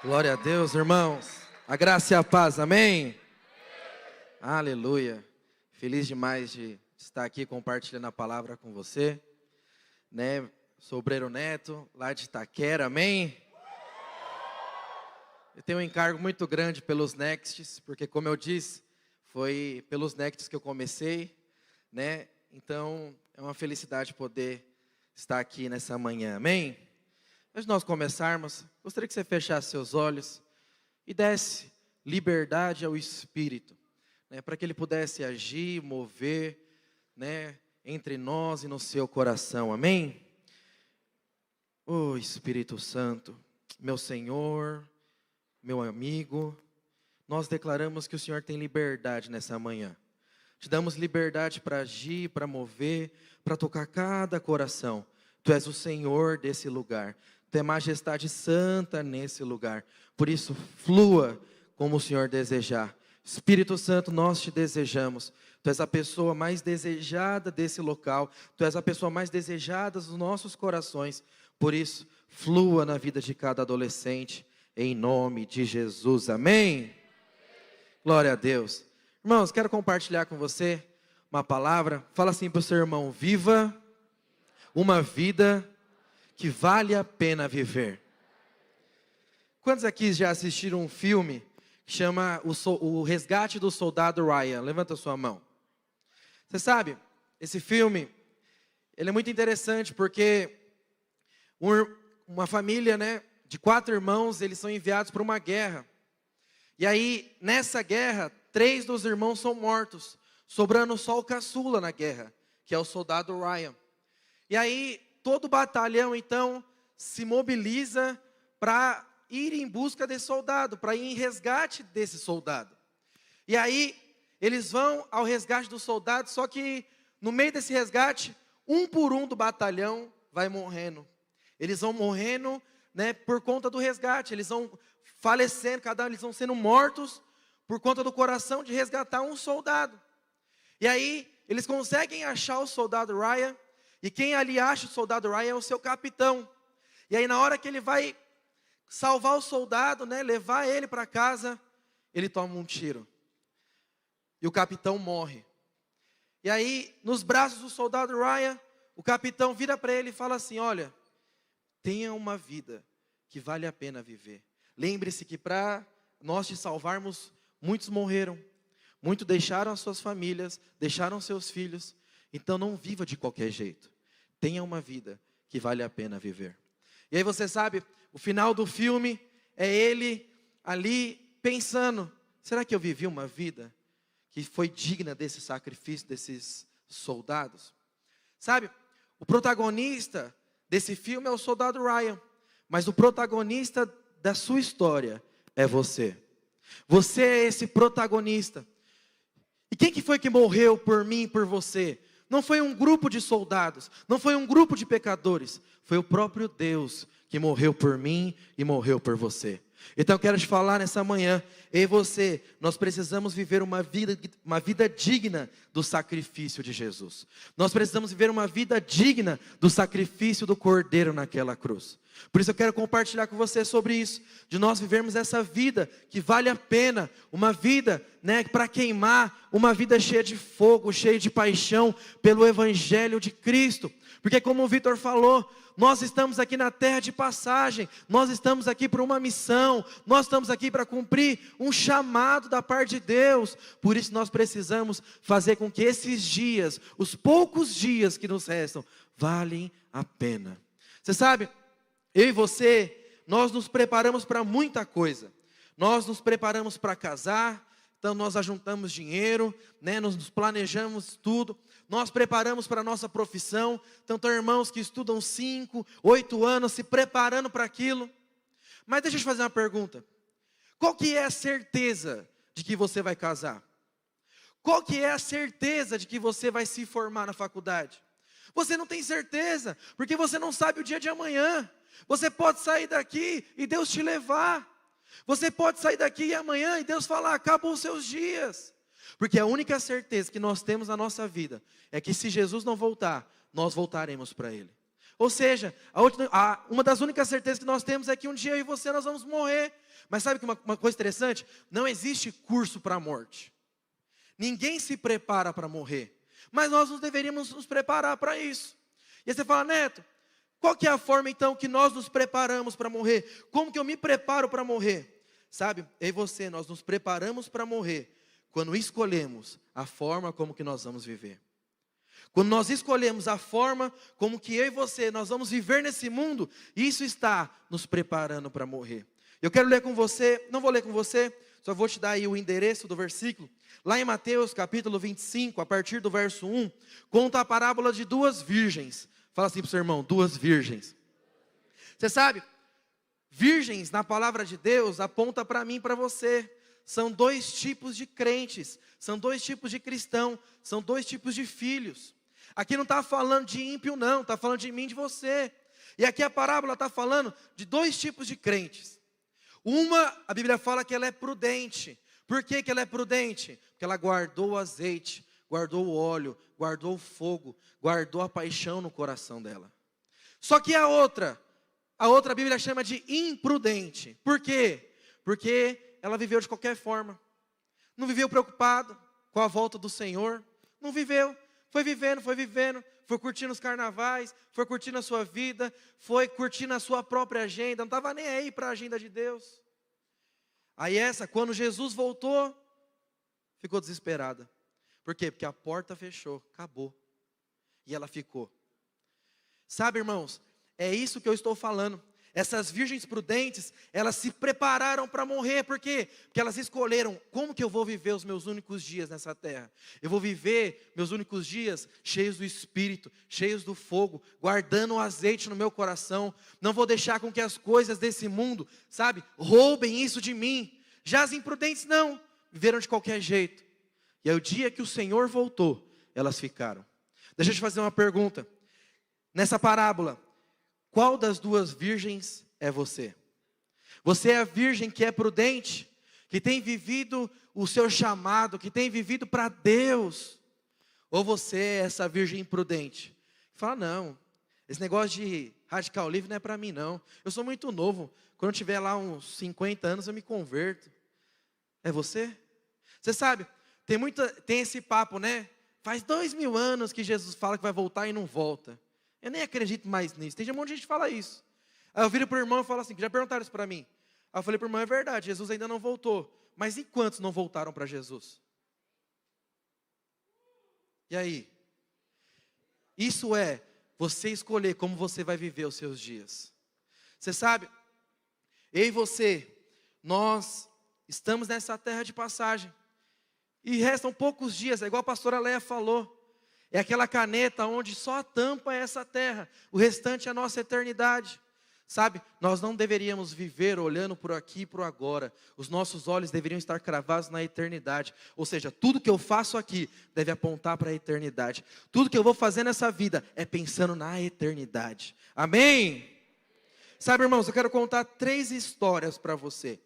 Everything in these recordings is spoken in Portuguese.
Glória a Deus, irmãos. A graça e a paz, amém? Aleluia. Feliz demais de estar aqui compartilhando a palavra com você, né? Sou obreiro Neto, lá de Itaquera, amém? Eu tenho um encargo muito grande pelos Nexts, porque como eu disse, foi pelos Nexts que eu comecei, né? Então, é uma felicidade poder estar aqui nessa manhã, amém? Antes de nós começarmos, gostaria que você fechasse seus olhos e desse liberdade ao Espírito, né, para que Ele pudesse agir, mover, né, entre nós e no seu coração, amém? Oh Espírito Santo, meu Senhor, meu amigo, nós declaramos que o Senhor tem liberdade nessa manhã. Te damos liberdade para agir, para mover, para tocar cada coração. Tu és o Senhor desse lugar. Tu é majestade santa nesse lugar. Por isso, flua como o Senhor desejar. Espírito Santo, nós te desejamos. Tu és a pessoa mais desejada desse local. Tu és a pessoa mais desejada dos nossos corações. Por isso, flua na vida de cada adolescente. Em nome de Jesus. Amém? Glória a Deus. Irmãos, quero compartilhar com você uma palavra. Fala assim para o seu irmão: viva uma vida que vale a pena viver. Quantos aqui já assistiram um filme que chama O Resgate do Soldado Ryan? Levanta a sua mão. Você sabe, esse filme, ele é muito interessante porque uma família, né, de 4 irmãos, eles são enviados para uma guerra. E aí, nessa guerra, 3 dos irmãos são mortos, sobrando só o caçula na guerra, que é o soldado Ryan. E aí, todo o batalhão, então, se mobiliza para ir em busca desse soldado, para ir em resgate desse soldado. E aí, eles vão ao resgate do soldado, só que no meio desse resgate, um por um do batalhão vai morrendo. Eles vão morrendo, né, por conta do resgate, eles vão falecendo, eles vão sendo mortos por conta do coração de resgatar um soldado. E aí, eles conseguem achar o soldado Ryan. E quem ali acha o soldado Ryan é o seu capitão. E aí na hora que ele vai salvar o soldado, né, levar ele para casa, ele toma um tiro. E o capitão morre. E aí, nos braços do soldado Ryan, o capitão vira para ele e fala assim: olha, tenha uma vida que vale a pena viver. Lembre-se que para nós te salvarmos, muitos morreram. Muitos deixaram as suas famílias, deixaram seus filhos. Então não viva de qualquer jeito. Tenha uma vida que vale a pena viver. E aí você sabe, o final do filme é ele ali pensando: será que eu vivi uma vida que foi digna desse sacrifício desses soldados? Sabe, o protagonista desse filme é o soldado Ryan, mas o protagonista da sua história é você. Você é esse protagonista. E quem que foi que morreu por mim e por você? Não foi um grupo de soldados, não foi um grupo de pecadores, foi o próprio Deus que morreu por mim e morreu por você. Então eu quero te falar nessa manhã, eu e você, nós precisamos viver uma vida digna do sacrifício de Jesus. Nós precisamos viver uma vida digna do sacrifício do Cordeiro naquela cruz. Por isso eu quero compartilhar com você sobre isso, de nós vivermos essa vida que vale a pena, uma vida, né, para queimar, uma vida cheia de fogo, cheia de paixão pelo Evangelho de Cristo. Porque como o Vitor falou, nós estamos aqui na terra de passagem, nós estamos aqui por uma missão, nós estamos aqui para cumprir um chamado da parte de Deus. Por isso nós precisamos fazer com que esses dias, os poucos dias que nos restam, valem a pena. Você sabe, eu e você, nós nos preparamos para muita coisa. Nós nos preparamos para casar, então nós ajuntamos dinheiro, né, nos planejamos tudo. Nós preparamos para a nossa profissão. Então tem irmãos que estudam 5, 8 anos se preparando para aquilo. Mas deixa eu te fazer uma pergunta. Qual que é a certeza de que você vai casar? Qual que é a certeza de que você vai se formar na faculdade? Você não tem certeza, porque você não sabe o dia de amanhã. Você pode sair daqui e Deus te levar. Você pode sair daqui e amanhã e Deus falar: acabam os seus dias. Porque a única certeza que nós temos na nossa vida é que se Jesus não voltar, nós voltaremos para Ele. Ou seja, uma das únicas certezas que nós temos é que um dia eu e você nós vamos morrer. Mas sabe que uma coisa interessante? Não existe curso para a morte. Ninguém se prepara para morrer. Mas nós deveríamos nos preparar para isso. E aí você fala, Neto, qual que é a forma então que nós nos preparamos para morrer? Como que eu me preparo para morrer? Sabe, eu e você, nós nos preparamos para morrer quando escolhemos a forma como que nós vamos viver. Quando nós escolhemos a forma como que eu e você, nós vamos viver nesse mundo, isso está nos preparando para morrer. Eu quero ler com você, não vou ler com você, só vou te dar aí o endereço do versículo. Lá em Mateus capítulo 25, a partir do verso 1, conta a parábola de duas virgens. Fala assim para o seu irmão, duas virgens. Você sabe, virgens na palavra de Deus aponta para mim e para você. São dois tipos de crentes, são dois tipos de cristão, são dois tipos de filhos. Aqui não está falando de ímpio não, está falando de mim e de você. E aqui a parábola está falando de dois tipos de crentes. Uma, a Bíblia fala que ela é prudente. Por que que ela é prudente? Porque ela guardou o azeite, guardou o óleo, guardou o fogo, guardou a paixão no coração dela. Só que a outra a Bíblia chama de imprudente. Por quê? Porque ela viveu de qualquer forma. Não viveu preocupado com a volta do Senhor. Não viveu. Foi vivendo, foi curtindo os carnavais, foi curtindo a sua vida, foi curtindo a sua própria agenda, não estava nem aí para a agenda de Deus. Aí quando Jesus voltou, ficou desesperada. Por quê? Porque a porta fechou, acabou. E ela ficou. Sabe, irmãos, é isso que eu estou falando. Essas virgens prudentes, elas se prepararam para morrer. Por quê? Porque elas escolheram, como que eu vou viver os meus únicos dias nessa terra? Eu vou viver meus únicos dias cheios do Espírito, cheios do fogo, guardando o azeite no meu coração. Não vou deixar com que as coisas desse mundo, sabe, roubem isso de mim. Já as imprudentes não, viveram de qualquer jeito. E aí o dia que o Senhor voltou, elas ficaram. Deixa eu te fazer uma pergunta. Nessa parábola, qual das duas virgens é você? Você é a virgem que é prudente, que tem vivido o seu chamado, que tem vivido para Deus? Ou você é essa virgem imprudente? Fala, não, esse negócio de radical livre não é para mim não. Eu sou muito novo, quando eu tiver lá uns 50 anos eu me converto. É você? Você sabe, tem esse papo, né? Faz 2000 anos que Jesus fala que vai voltar e não volta. Eu nem acredito mais nisso. Tem um monte de gente que fala isso. Aí eu viro para o irmão e falo assim, já perguntaram isso para mim. Aí eu falei para o irmão, é verdade, Jesus ainda não voltou. Mas e quantos não voltaram para Jesus? E aí? Isso é você escolher como você vai viver os seus dias. Você sabe, eu e você, nós estamos nessa terra de passagem. E restam poucos dias, é igual a pastora Leia falou. É aquela caneta onde só a tampa é essa terra. O restante é a nossa eternidade. Sabe, nós não deveríamos viver olhando por aqui e por agora. Os nossos olhos deveriam estar cravados na eternidade. Ou seja, tudo que eu faço aqui deve apontar para a eternidade. Tudo que eu vou fazer nessa vida é pensando na eternidade. Amém? Sabe, irmãos, eu quero contar 3 histórias para você.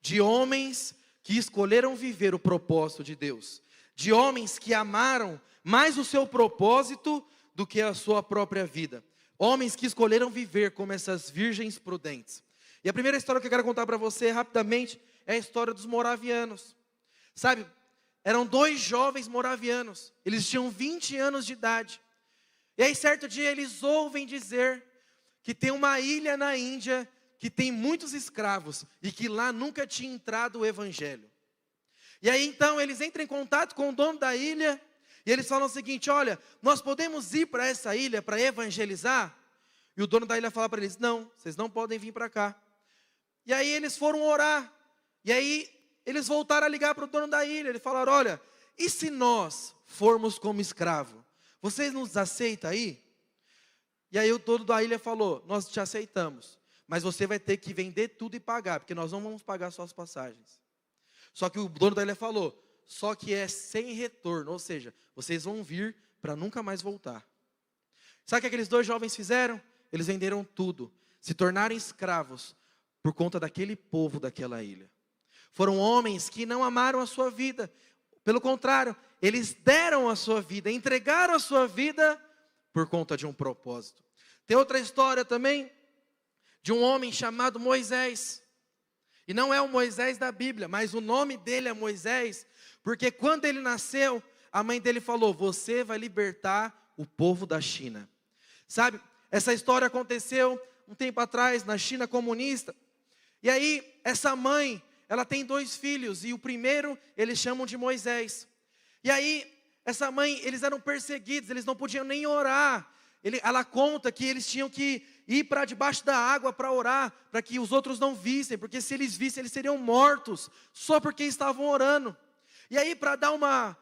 De homens que escolheram viver o propósito de Deus. De homens que amaram mais o seu propósito do que a sua própria vida. Homens que escolheram viver como essas virgens prudentes. E a primeira história que eu quero contar para você rapidamente é a história dos moravianos. Sabe, eram 2 jovens moravianos. Eles tinham 20 anos de idade. E aí certo dia eles ouvem dizer que tem uma ilha na Índia que tem muitos escravos e que lá nunca tinha entrado o evangelho. E aí então eles entram em contato com o dono da ilha. E eles falam o seguinte, olha, nós podemos ir para essa ilha para evangelizar? E o dono da ilha fala para eles, não, vocês não podem vir para cá. E aí eles foram orar. E aí eles voltaram a ligar para o dono da ilha. Eles falaram, olha, e se nós formos como escravo? Vocês nos aceitam aí? E aí o dono da ilha falou, nós te aceitamos. Mas você vai ter que vender tudo e pagar, porque nós não vamos pagar suas passagens. Só que o dono da ilha falou, só que é sem retorno, ou seja, vocês vão vir para nunca mais voltar. Sabe o que aqueles 2 jovens fizeram? Eles venderam tudo, se tornaram escravos por conta daquele povo daquela ilha. Foram homens que não amaram a sua vida, pelo contrário, eles deram a sua vida, entregaram a sua vida por conta de um propósito. Tem outra história também, de um homem chamado Moisés. E não é o Moisés da Bíblia, mas o nome dele é Moisés, porque quando ele nasceu, a mãe dele falou: você vai libertar o povo da China. Sabe, essa história aconteceu um tempo atrás na China comunista. E aí, essa mãe, ela tem 2 filhos, e o primeiro eles chamam de Moisés. E aí, essa mãe, eles eram perseguidos, eles não podiam nem orar. Ela conta que eles tinham que ir para debaixo da água para orar, para que os outros não vissem, porque se eles vissem, eles seriam mortos, só porque estavam orando. E aí, para dar uma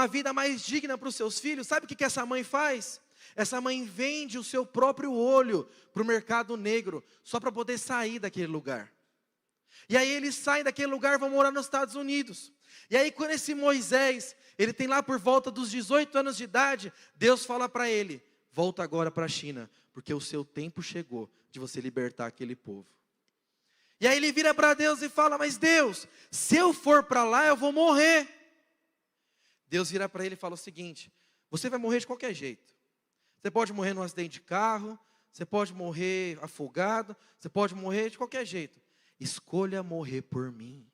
vida mais digna para os seus filhos, sabe o que essa mãe faz? Essa mãe vende o seu próprio olho para o mercado negro, só para poder sair daquele lugar. E aí eles saem daquele lugar e vão morar nos Estados Unidos. E aí quando esse Moisés, ele tem lá por volta dos 18 anos de idade, Deus fala para ele: volta agora para a China, porque o seu tempo chegou de você libertar aquele povo. E aí ele vira para Deus e fala: mas Deus, se eu for para lá eu vou morrer. Deus vira para ele e fala o seguinte: você vai morrer de qualquer jeito. Você pode morrer num acidente de carro, você pode morrer afogado, você pode morrer de qualquer jeito. Escolha morrer por mim.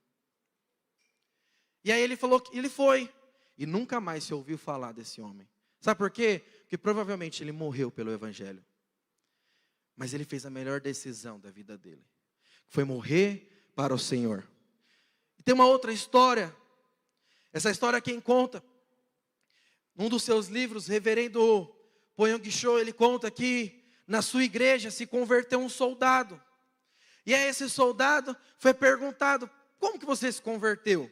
E aí ele falou que ele foi, e nunca mais se ouviu falar desse homem. Sabe por quê? Porque provavelmente ele morreu pelo Evangelho. Mas ele fez a melhor decisão da vida dele, que foi morrer para o Senhor. E tem uma outra história. Essa história quem conta? Num dos seus livros, reverendo Poyang Cho, ele conta que na sua igreja se converteu um soldado. E aí esse soldado foi perguntado: como que você se converteu?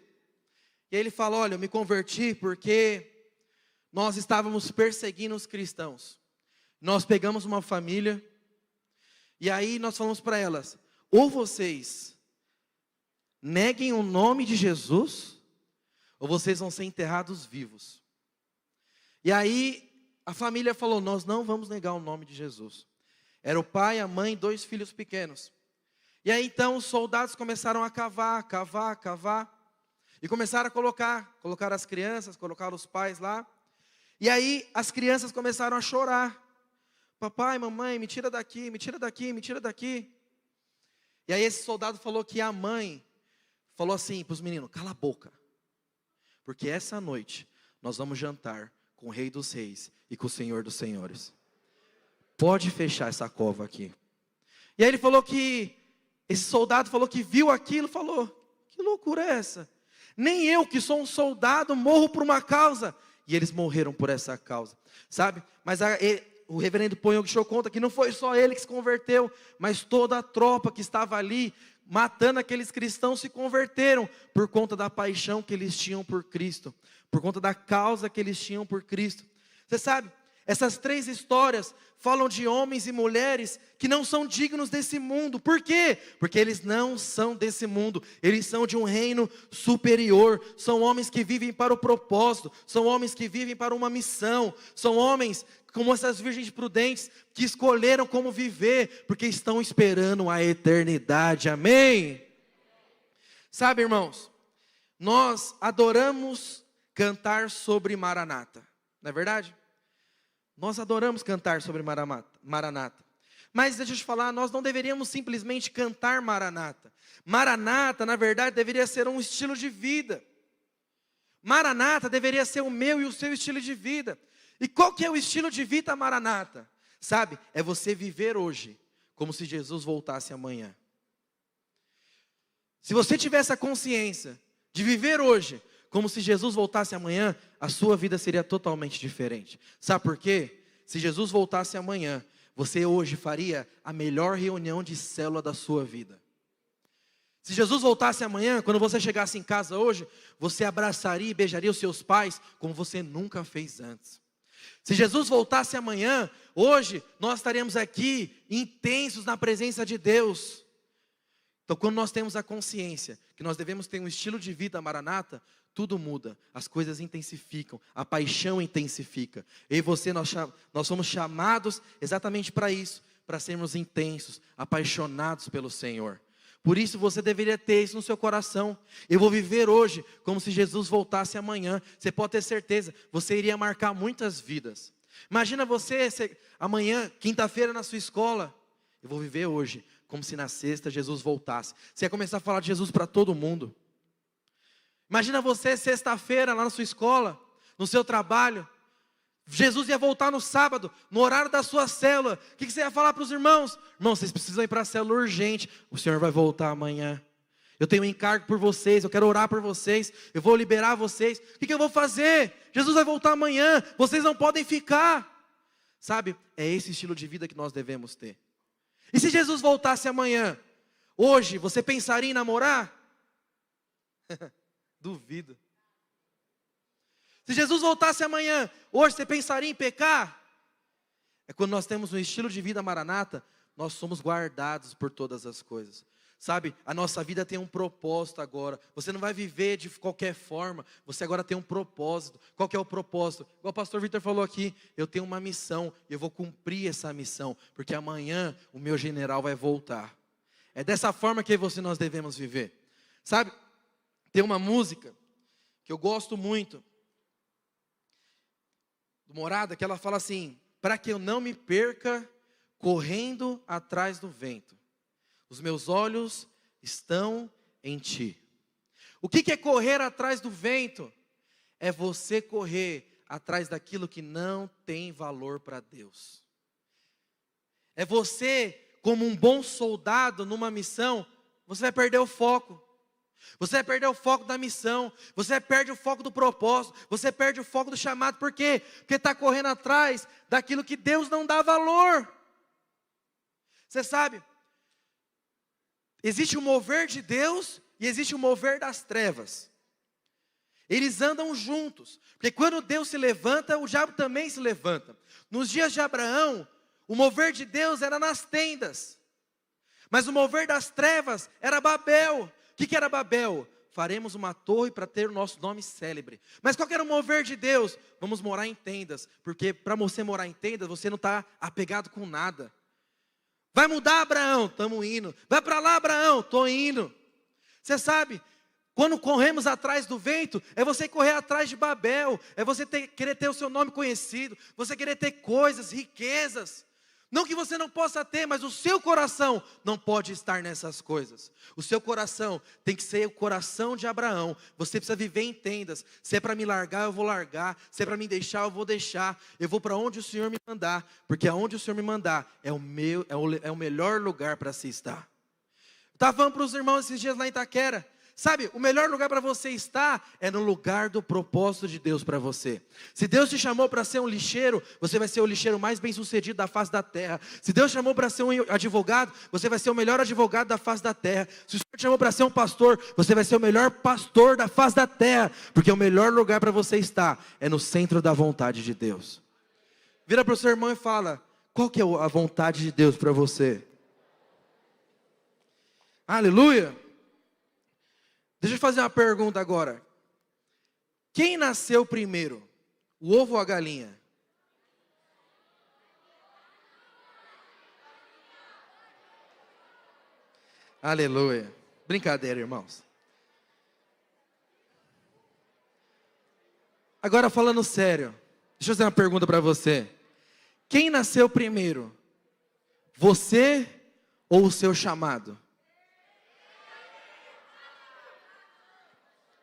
E aí ele fala: olha, eu me converti porque nós estávamos perseguindo os cristãos. Nós pegamos uma família, e aí nós falamos para elas: ou vocês neguem o nome de Jesus, ou vocês vão ser enterrados vivos. E aí a família falou: nós não vamos negar o nome de Jesus. Era o pai, a mãe, 2 filhos pequenos. E aí então os soldados começaram a cavar. E começaram a colocar as crianças, colocar os pais lá. E aí as crianças começaram a chorar: papai, mamãe, me tira daqui, me tira daqui, me tira daqui. E aí esse soldado falou que a mãe falou assim para os meninos: cala a boca, porque essa noite nós vamos jantar com o Rei dos Reis e com o Senhor dos Senhores. Pode fechar essa cova aqui. E aí ele falou que, esse soldado falou que viu aquilo, falou: que loucura é essa? Nem eu que sou um soldado morro por uma causa. E eles morreram por essa causa, sabe? Mas o reverendo Poyang Cho conta que não foi só ele que se converteu, mas toda a tropa que estava ali matando aqueles cristãos se converteram por conta da paixão que eles tinham por Cristo, por conta da causa que eles tinham por Cristo. Você sabe, essas 3 histórias falam de homens e mulheres que não são dignos desse mundo. Por quê? Porque eles não são desse mundo, eles são de um reino superior. São homens que vivem para o propósito, são homens que vivem para uma missão, são homens como essas virgens prudentes que escolheram como viver, porque estão esperando a eternidade. Amém? Sabe, irmãos, nós adoramos cantar sobre Maranata, não é verdade? Nós adoramos cantar sobre Maranata. Mas deixa eu te falar, nós não deveríamos simplesmente cantar Maranata. Maranata, na verdade, deveria ser um estilo de vida. Maranata deveria ser o meu e o seu estilo de vida. E qual que é o estilo de vida Maranata? Sabe, é você viver hoje como se Jesus voltasse amanhã. Se você tiver essa consciência de viver hoje como se Jesus voltasse amanhã, a sua vida seria totalmente diferente. Sabe por quê? Se Jesus voltasse amanhã, você hoje faria a melhor reunião de célula da sua vida. Se Jesus voltasse amanhã, quando você chegasse em casa hoje, você abraçaria e beijaria os seus pais como você nunca fez antes. Se Jesus voltasse amanhã, hoje nós estaríamos aqui intensos na presença de Deus. Então, quando nós temos a consciência que nós devemos ter um estilo de vida Maranata, tudo muda, as coisas intensificam, a paixão intensifica. Eu e você, nós somos chamados exatamente para isso, para sermos intensos, apaixonados pelo Senhor. Por isso você deveria ter isso no seu coração. Eu vou viver hoje como se Jesus voltasse amanhã. Você pode ter certeza, você iria marcar muitas vidas. Imagina você amanhã, quinta-feira na sua escola. Eu vou viver hoje como se na sexta Jesus voltasse. Você ia começar a falar de Jesus para todo mundo. Imagina você sexta-feira lá na sua escola, no seu trabalho. Jesus ia voltar no sábado, no horário da sua célula. O que você ia falar para os irmãos? Irmãos, vocês precisam ir para a célula urgente. O Senhor vai voltar amanhã. Eu tenho um encargo por vocês, eu quero orar por vocês, eu vou liberar vocês. O que eu vou fazer? Jesus vai voltar amanhã, vocês não podem ficar. Sabe, é esse estilo de vida que nós devemos ter. E se Jesus voltasse amanhã, hoje, você pensaria em namorar? Duvido. Se Jesus voltasse amanhã, hoje você pensaria em pecar? É quando nós temos um estilo de vida maranata, nós somos guardados por todas as coisas. Sabe, a nossa vida tem um propósito agora. Você não vai viver de qualquer forma, você agora tem um propósito. Qual que é o propósito? Igual o pastor Vitor falou aqui, eu tenho uma missão, e eu vou cumprir essa missão, porque amanhã o meu general vai voltar. É dessa forma que nós devemos viver. Sabe, tem uma música que eu gosto muito, do Morada, que ela fala assim: para que eu não me perca correndo atrás do vento, os meus olhos estão em ti. O que é correr atrás do vento? É você correr atrás daquilo que não tem valor para Deus. É você, como um bom soldado numa missão, você vai perder o foco. Você vai perder o foco da missão, você perde o foco do propósito, você perde o foco do chamado. Por quê? Porque está correndo atrás daquilo que Deus não dá valor. Você sabe, existe o mover de Deus e existe o mover das trevas. Eles andam juntos, porque quando Deus se levanta, o diabo também se levanta. Nos dias de Abraão, o mover de Deus era nas tendas, mas o mover das trevas era Babel. O que era Babel? Faremos uma torre para ter o nosso nome célebre. Mas qual que era o mover de Deus? Vamos morar em tendas, porque para você morar em tendas, você não está apegado com nada. Vai mudar, Abraão? Estamos indo. Vai para lá, Abraão? Estou indo. Você sabe, quando corremos atrás do vento, é você correr atrás de Babel, é você querer ter o seu nome conhecido, você querer ter coisas, riquezas. Não que você não possa ter, mas o seu coração não pode estar nessas coisas. O seu coração tem que ser o coração de Abraão. Você precisa viver em tendas. Se é para me largar, eu vou largar. Se é para me deixar, eu vou deixar. Eu vou para onde o Senhor me mandar. Porque aonde o Senhor me mandar é o melhor lugar para se estar. Estava falando para os irmãos esses dias lá em Itaquera. Sabe, o melhor lugar para você estar é no lugar do propósito de Deus para você. Se Deus te chamou para ser um lixeiro, você vai ser o lixeiro mais bem sucedido da face da terra. Se Deus te chamou para ser um advogado, você vai ser o melhor advogado da face da terra. Se o Senhor te chamou para ser um pastor, você vai ser o melhor pastor da face da terra. Porque o melhor lugar para você estar é no centro da vontade de Deus. Vira para o seu irmão e fala: qual que é a vontade de Deus para você? Aleluia! Deixa eu fazer uma pergunta agora. Quem nasceu primeiro? O ovo ou a galinha? Aleluia. Brincadeira, irmãos. Agora falando sério, deixa eu fazer uma pergunta para você. Quem nasceu primeiro? Você ou o seu chamado?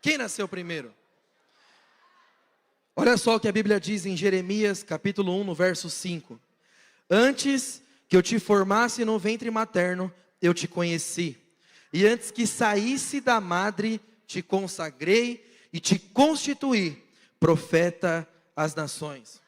Quem nasceu primeiro? Olha só o que a Bíblia diz em Jeremias, capítulo 1, no verso 5. Antes que eu te formasse no ventre materno, eu te conheci. E antes que saísse da madre, te consagrei e te constituí profeta às nações.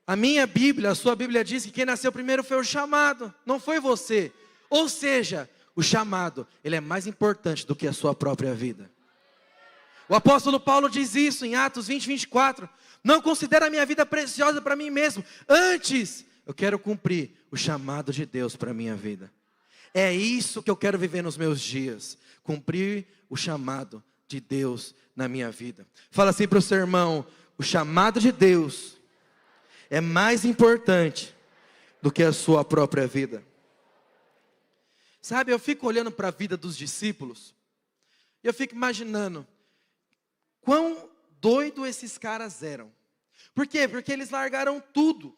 A minha Bíblia, a sua Bíblia diz que quem nasceu primeiro foi o chamado, não foi você. Ou seja, o chamado, ele é mais importante do que a sua própria vida. O apóstolo Paulo diz isso em Atos 20, 24. Não considero a minha vida preciosa para mim mesmo. Antes, eu quero cumprir o chamado de Deus para a minha vida. É isso que eu quero viver nos meus dias. Cumprir o chamado de Deus na minha vida. Fala assim para o seu irmão: o chamado de Deus é mais importante do que a sua própria vida. Sabe, eu fico olhando para a vida dos discípulos, e eu fico imaginando, quão doido esses caras eram. Por quê? Porque eles largaram tudo.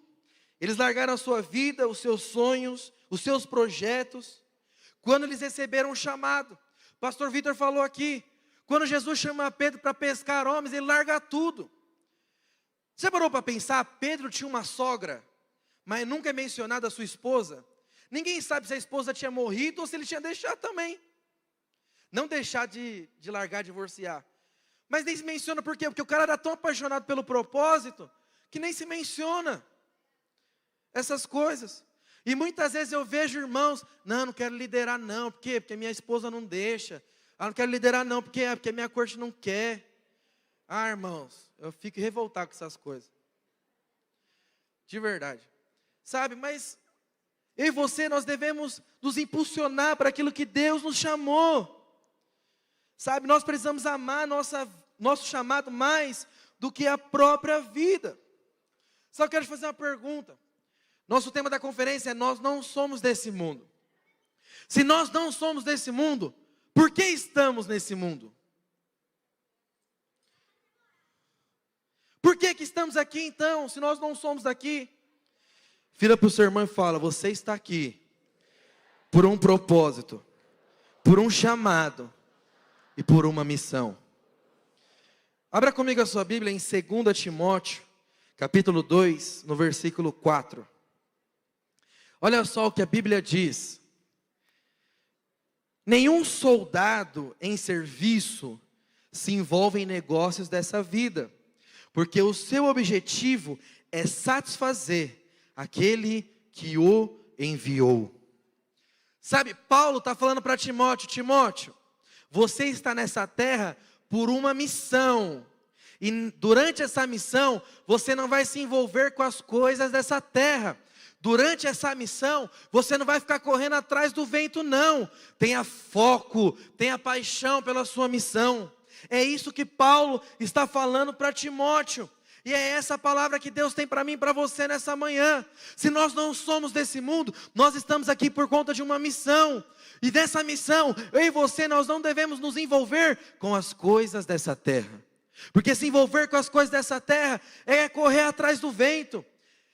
Eles largaram a sua vida, os seus sonhos, os seus projetos, quando eles receberam um chamado. O pastor Vitor falou aqui, quando Jesus chama Pedro para pescar homens, ele larga tudo. Você parou para pensar? Pedro tinha uma sogra, mas nunca é mencionada a sua esposa. Ninguém sabe se a esposa tinha morrido ou se ele tinha deixado também. Não deixar de largar, divorciar. Mas nem se menciona por quê? Porque o cara era tão apaixonado pelo propósito, que nem se menciona essas coisas. E muitas vezes eu vejo irmãos, não quero liderar não, por quê? Porque minha esposa não deixa. Não quero liderar não, porque minha corte não quer. Irmãos, eu fico revoltado com essas coisas. De verdade. Sabe, mas eu e você, nós devemos nos impulsionar para aquilo que Deus nos chamou. Sabe, nós precisamos amar nosso chamado mais do que a própria vida. Só quero te fazer uma pergunta. Nosso tema da conferência é: nós não somos desse mundo. Se nós não somos desse mundo, por que estamos nesse mundo? Por que estamos aqui então, se nós não somos daqui? Vira para o seu irmão e fala: você está aqui por um propósito, por um chamado e por uma missão. Abra comigo a sua Bíblia em 2 Timóteo, capítulo 2, no versículo 4. Olha só o que a Bíblia diz. Nenhum soldado em serviço se envolve em negócios dessa vida, porque o seu objetivo é satisfazer aquele que o enviou. Sabe, Paulo está falando para Timóteo: Timóteo, você está nessa terra por uma missão. E durante essa missão, você não vai se envolver com as coisas dessa terra. Durante essa missão, você não vai ficar correndo atrás do vento, não. Tenha foco, tenha paixão pela sua missão. É isso que Paulo está falando para Timóteo. E é essa palavra que Deus tem para mim e para você nessa manhã. Se nós não somos desse mundo, nós estamos aqui por conta de uma missão. E dessa missão, eu e você, nós não devemos nos envolver com as coisas dessa terra. Porque se envolver com as coisas dessa terra é correr atrás do vento.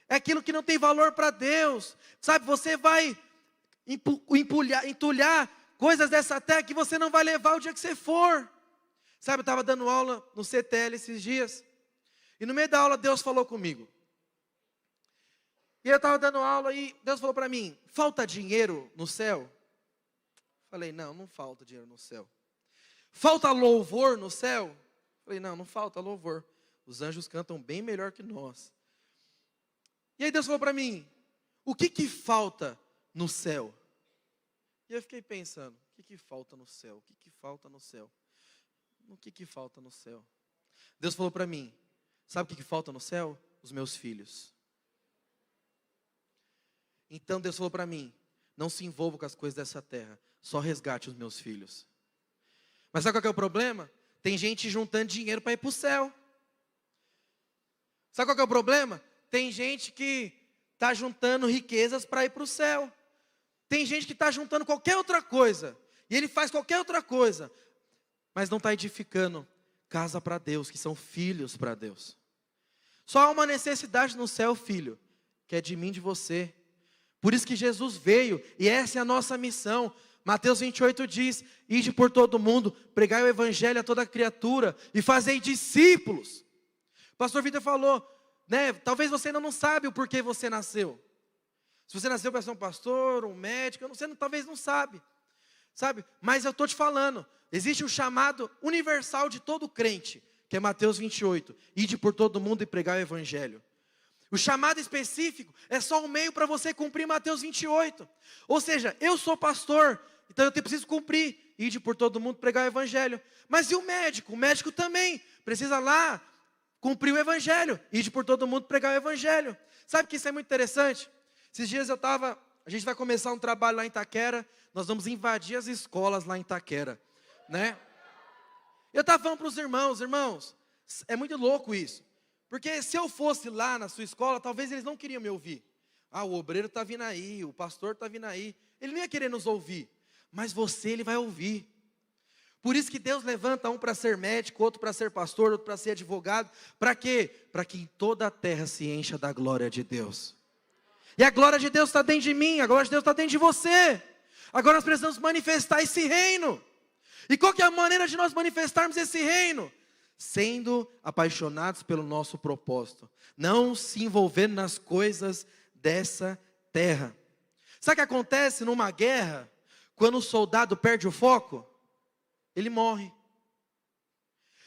É aquilo que não tem valor para Deus. Sabe, você vai entulhar coisas dessa terra que você não vai levar o dia que você for. Sabe, eu estava dando aula no CTL esses dias. E no meio da aula Deus falou comigo. E eu estava dando aula e Deus falou para mim: falta dinheiro no céu? Falei: não falta dinheiro no céu. Falta louvor no céu? Falei: não falta louvor. Os anjos cantam bem melhor que nós. E aí Deus falou para mim: o que falta no céu? E eu fiquei pensando: o que falta no céu? O que falta no céu? O que falta no céu? Deus falou para mim: sabe o que falta no céu? Os meus filhos. Então Deus falou para mim: não se envolva com as coisas dessa terra, só resgate os meus filhos. Mas sabe qual que é o problema? Tem gente juntando dinheiro para ir para o céu. Sabe qual que é o problema? Tem gente que está juntando riquezas para ir para o céu. Tem gente que está juntando qualquer outra coisa. E ele faz qualquer outra coisa, mas não está edificando casa para Deus, que são filhos para Deus. Só há uma necessidade no céu, filho, que é de mim e de você. Por isso que Jesus veio, e essa é a nossa missão. Mateus 28 diz: ide por todo mundo, pregai o evangelho a toda criatura, e fazei discípulos. O pastor Vitor falou, talvez você ainda não sabe o porquê você nasceu. Se você nasceu para ser um pastor, um médico, você talvez não sabe. Mas eu estou te falando, existe um chamado universal de todo crente, que é Mateus 28, ide por todo mundo e pregai o evangelho. O chamado específico é só um meio para você cumprir Mateus 28. Ou seja, eu sou pastor, então eu preciso cumprir, ide por todo mundo pregar o evangelho. Mas e o médico? O médico também precisa lá cumprir o evangelho, ide por todo mundo pregar o evangelho. Sabe que isso é muito interessante? Esses dias a gente vai começar um trabalho lá em Itaquera, nós vamos invadir as escolas lá em Itaquera, Eu estava falando para os irmãos, é muito louco isso. Porque se eu fosse lá na sua escola, talvez eles não queriam me ouvir. O obreiro está vindo aí, o pastor está vindo aí. Ele não ia querer nos ouvir, mas você, ele vai ouvir. Por isso que Deus levanta um para ser médico, outro para ser pastor, outro para ser advogado. Para quê? Para que em toda a terra se encha da glória de Deus. E a glória de Deus está dentro de mim, a glória de Deus está dentro de você. Agora nós precisamos manifestar esse reino. E qual que é a maneira de nós manifestarmos esse reino? Sendo apaixonados pelo nosso propósito. Não se envolvendo nas coisas dessa terra. Sabe o que acontece numa guerra? Quando o soldado perde o foco, ele morre.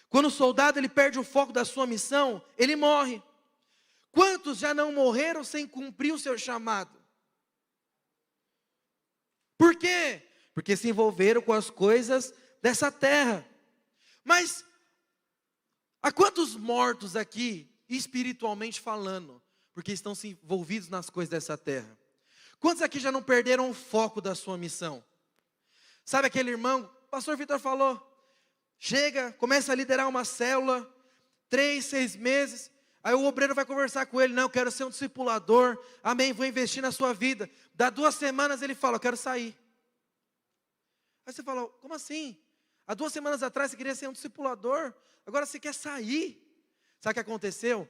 Quando o soldado ele perde o foco da sua missão, ele morre. Quantos já não morreram sem cumprir o seu chamado? Por quê? Porque se envolveram com as coisas dessa terra. Mas há quantos mortos aqui, espiritualmente falando, porque estão se envolvidos nas coisas dessa terra? Quantos aqui já não perderam o foco da sua missão? Sabe aquele irmão, o pastor Vitor falou, chega, começa a liderar uma célula, 3, 6 meses, aí o obreiro vai conversar com ele, não, eu quero ser um discipulador, amém, vou investir na sua vida. Dá 2 semanas ele fala, eu quero sair. Aí você fala, como assim? Há 2 semanas atrás você queria ser um discipulador, agora você quer sair. Sabe o que aconteceu?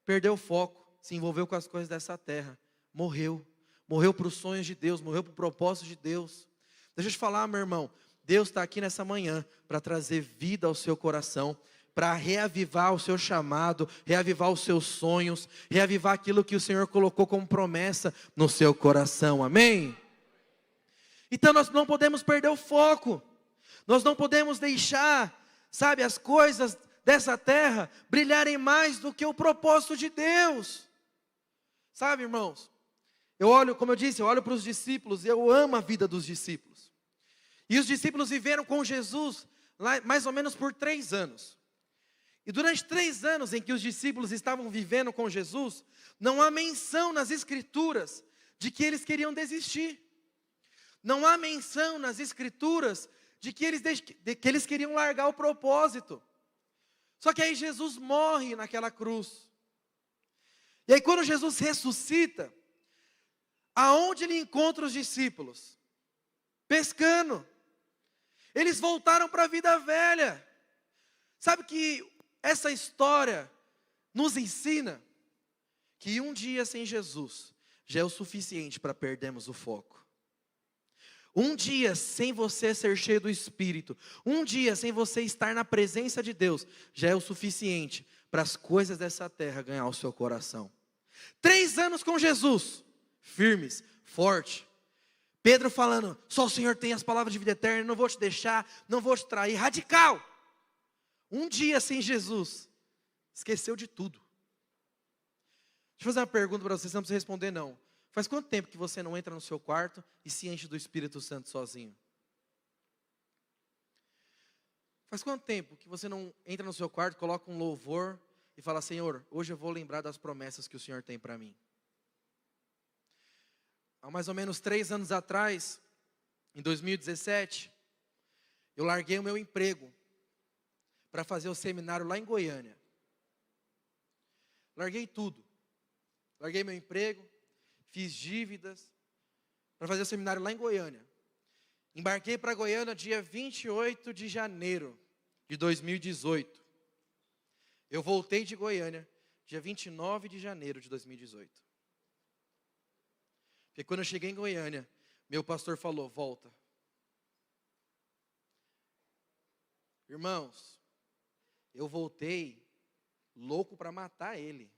Perdeu o foco, se envolveu com as coisas dessa terra, morreu para os sonhos de Deus, morreu para o propósito de Deus. Deixa eu te falar, meu irmão, Deus está aqui nessa manhã para trazer vida ao seu coração, para reavivar o seu chamado, reavivar os seus sonhos, reavivar aquilo que o Senhor colocou como promessa no seu coração, amém? Então nós não podemos perder o foco, nós não podemos deixar, sabe, as coisas dessa terra brilharem mais do que o propósito de Deus. Sabe, irmãos, eu olho, como eu disse, eu olho para os discípulos e eu amo a vida dos discípulos. E os discípulos viveram com Jesus lá, mais ou menos por 3 anos. E durante 3 anos em que os discípulos estavam vivendo com Jesus, não há menção nas escrituras de que eles queriam desistir. Não há menção nas escrituras de que eles queriam largar o propósito. Só que aí Jesus morre naquela cruz. E aí quando Jesus ressuscita, aonde ele encontra os discípulos? Pescando. Eles voltaram para a vida velha. Sabe que essa história nos ensina que um dia sem Jesus já é o suficiente para perdermos o foco. Um dia sem você ser cheio do Espírito, um dia sem você estar na presença de Deus, já é o suficiente para as coisas dessa terra ganhar o seu coração. 3 anos com Jesus, firmes, forte. Pedro falando, só o Senhor tem as palavras de vida eterna, não vou te deixar, não vou te trair, radical. Um dia sem Jesus, esqueceu de tudo. Deixa eu fazer uma pergunta para você, você não precisa responder não. Faz quanto tempo que você não entra no seu quarto e se enche do Espírito Santo sozinho? Faz quanto tempo que você não entra no seu quarto, coloca um louvor e fala, Senhor, hoje eu vou lembrar das promessas que o Senhor tem para mim? Há mais ou menos 3 anos atrás, em 2017, eu larguei o meu emprego para fazer o seminário lá em Goiânia. Larguei tudo. Larguei meu emprego, fiz dívidas para fazer o seminário lá em Goiânia. Embarquei para Goiânia dia 28 de janeiro de 2018. Eu voltei de Goiânia dia 29 de janeiro de 2018. Porque quando eu cheguei em Goiânia, meu pastor falou, volta. Irmãos, eu voltei louco para matar ele.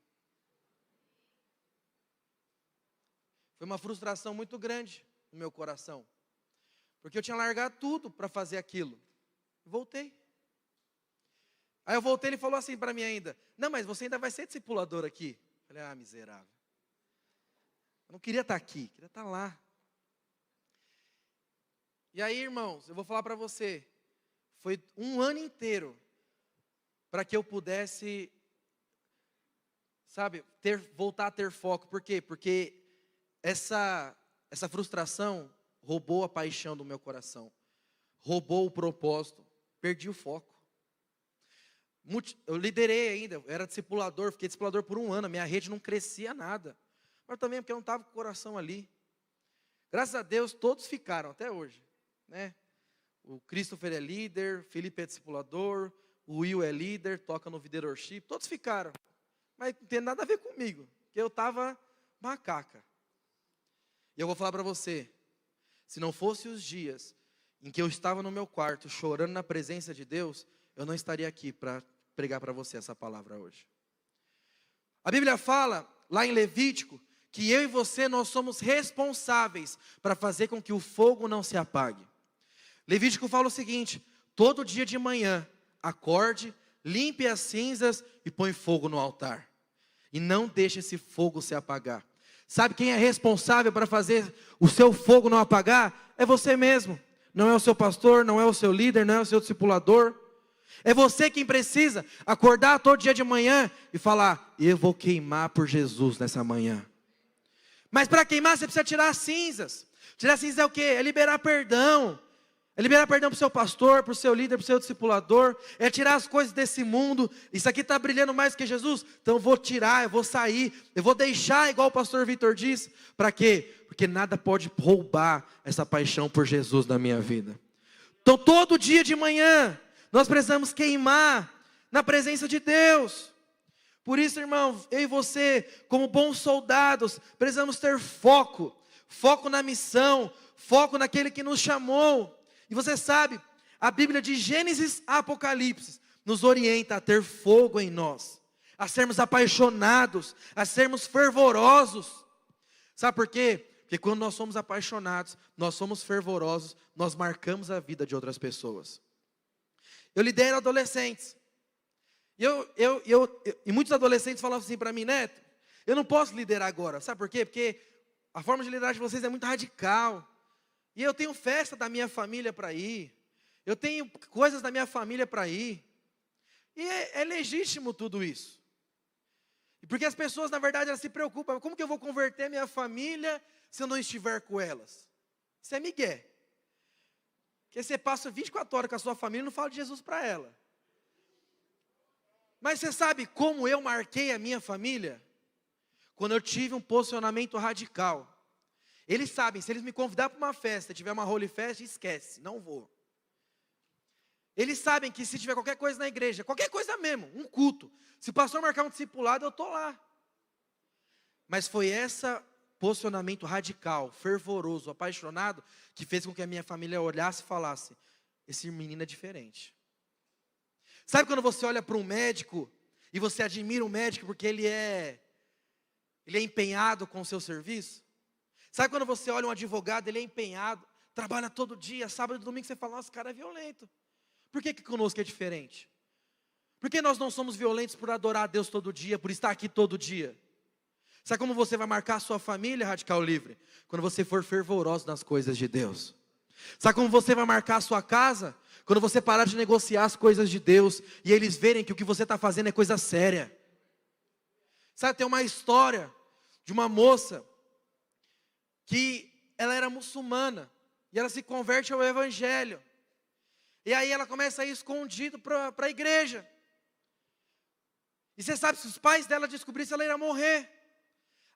Foi uma frustração muito grande no meu coração. Porque eu tinha largado tudo para fazer aquilo. Voltei. Aí eu voltei, ele falou assim para mim ainda, não, mas você ainda vai ser discipulador aqui. Eu falei, ah, miserável. Eu não queria estar aqui, queria estar lá. E aí, irmãos, eu vou falar para você, foi 1 ano inteiro para que eu pudesse, sabe, voltar a ter foco. Por quê? Porque essa frustração roubou a paixão do meu coração, roubou o propósito, perdi o foco. Eu liderei ainda, eu era discipulador, fiquei discipulador por 1 ano, a minha rede não crescia nada. Mas também porque eu não estava com o coração ali. Graças a Deus, todos ficaram até hoje, né? O Christopher é líder, Felipe é discipulador, o Will é líder, toca no Videorship, todos ficaram. Mas não tem nada a ver comigo, porque eu estava macaca. E eu vou falar para você, se não fosse os dias em que eu estava no meu quarto chorando na presença de Deus, eu não estaria aqui para pregar para você essa palavra hoje. A Bíblia fala, lá em Levítico, que eu e você, nós somos responsáveis para fazer com que o fogo não se apague. Levítico fala o seguinte: todo dia de manhã, acorde, limpe as cinzas e põe fogo no altar. E não deixe esse fogo se apagar. Sabe quem é responsável para fazer o seu fogo não apagar? É você mesmo. Não é o seu pastor, não é o seu líder, não é o seu discipulador. É você quem precisa acordar todo dia de manhã e falar: eu vou queimar por Jesus nessa manhã. Mas para queimar você precisa tirar as cinzas. Tirar as cinzas é o quê? É liberar perdão. É liberar perdão para o seu pastor, para o seu líder, para o seu discipulador. É tirar as coisas desse mundo. Isso aqui está brilhando mais que Jesus. Então eu vou tirar, eu vou sair. Eu vou deixar, igual o pastor Vitor disse. Para quê? Porque nada pode roubar essa paixão por Jesus na minha vida. Então todo dia de manhã nós precisamos queimar na presença de Deus. Por isso, irmão, eu e você, como bons soldados, precisamos ter foco. Foco na missão, foco naquele que nos chamou. E você sabe, a Bíblia de Gênesis a Apocalipse nos orienta a ter fogo em nós, a sermos apaixonados, a sermos fervorosos. Sabe por quê? Porque quando nós somos apaixonados, nós somos fervorosos, nós marcamos a vida de outras pessoas. Eu lidero adolescentes. E muitos adolescentes falavam assim para mim: Neto, eu não posso liderar agora. Sabe por quê? Porque a forma de liderar de vocês é muito radical. E eu tenho festa da minha família para ir. Eu tenho coisas da minha família para ir. E é legítimo tudo isso. E porque as pessoas, na verdade, elas se preocupam: como que eu vou converter minha família se eu não estiver com elas? Isso é migué. Porque você passa 24 horas com a sua família e não fala de Jesus para ela. Mas você sabe como eu marquei a minha família? Quando eu tive um posicionamento radical. Eles sabem, se eles me convidar para uma festa, tiver uma Holy Fest, esquece, não vou. Eles sabem que se tiver qualquer coisa na igreja, qualquer coisa mesmo, um culto, se o pastor marcar um discipulado, eu estou lá. Mas foi esse posicionamento radical, fervoroso, apaixonado, que fez com que a minha família olhasse e falasse: esse menino é diferente. Sabe quando você olha para um médico e você admira o médico porque ele é empenhado com o seu serviço? Sabe quando você olha um advogado, ele é empenhado, trabalha todo dia, sábado e domingo, você fala: nossa, esse cara é violento. Por que conosco é diferente? Por que nós não somos violentos por adorar a Deus todo dia, por estar aqui todo dia? Sabe como você vai marcar a sua família, Radical Livre? Quando você for fervoroso nas coisas de Deus. Sabe como você vai marcar a sua casa? Quando você parar de negociar as coisas de Deus e eles verem que o que você está fazendo é coisa séria. Sabe, tem uma história de uma moça que ela era muçulmana e ela se converte ao evangelho. E aí ela começa a ir escondido para a igreja. E você sabe, se os pais dela descobrissem, ela ia morrer.